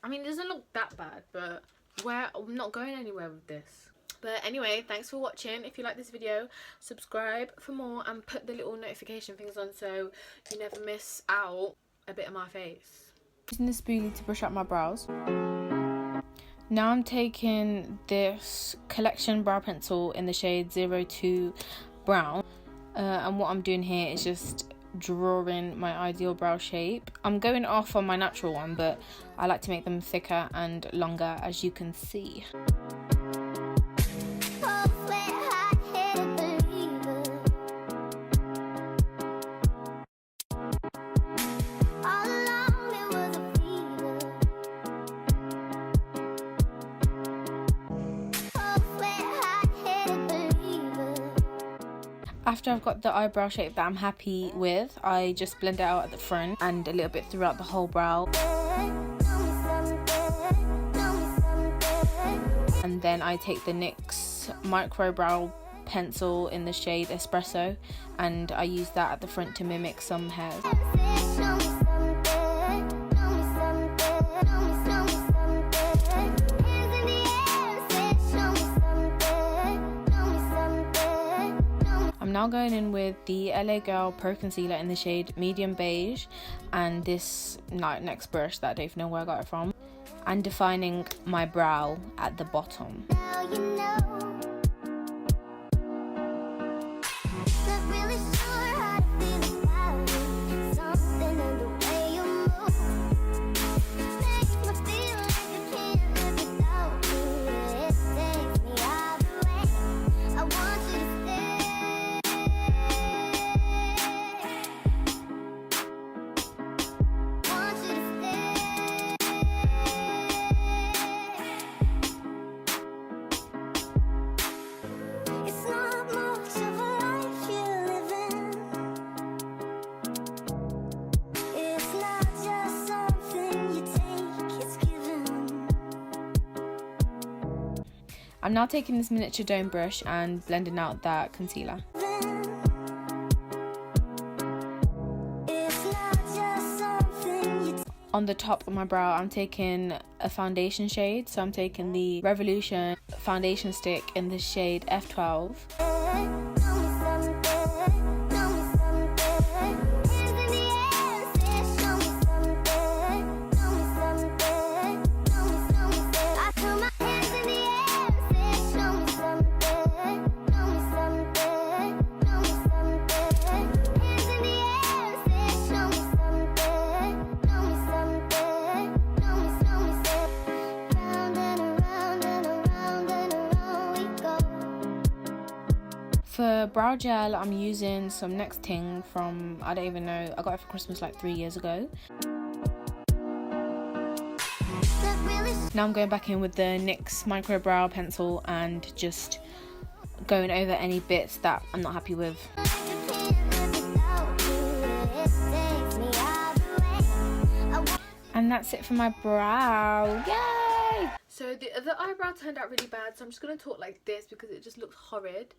I mean, it doesn't look that bad, but I'm not going anywhere with this. But anyway, thanks for watching. If you like this video, subscribe for more and put the little notification things on so you never miss out a bit of my face. Using this spoolie to brush out my brows. Now I'm taking this collection brow pencil in the shade 02 Brown. And what I'm doing here is just drawing my ideal brow shape. I'm going off on my natural one, but I like to make them thicker and longer, as you can see. After I've got the eyebrow shape that I'm happy with, I just blend it out at the front and a little bit throughout the whole brow. And then I take the NYX micro brow pencil in the shade Espresso and I use that at the front to mimic some hairs. I'm now going in with the LA Girl Pro Concealer in the shade Medium Beige and this NYX brush that I don't even know where I got it from, and defining my brow at the bottom. I'm now taking this miniature dome brush and blending out that concealer. On the top of my brow, I'm taking a foundation shade, so I'm taking the Revolution foundation stick in the shade F12. For brow gel, I'm using some NYX Ting from, I don't even know, I got it for Christmas like 3 years ago. Now I'm going back in with the NYX Micro Brow Pencil and just going over any bits that I'm not happy with. And that's it for my brow. Yay! So the other eyebrow turned out really bad, so I'm just going to talk like this because it just looks horrid.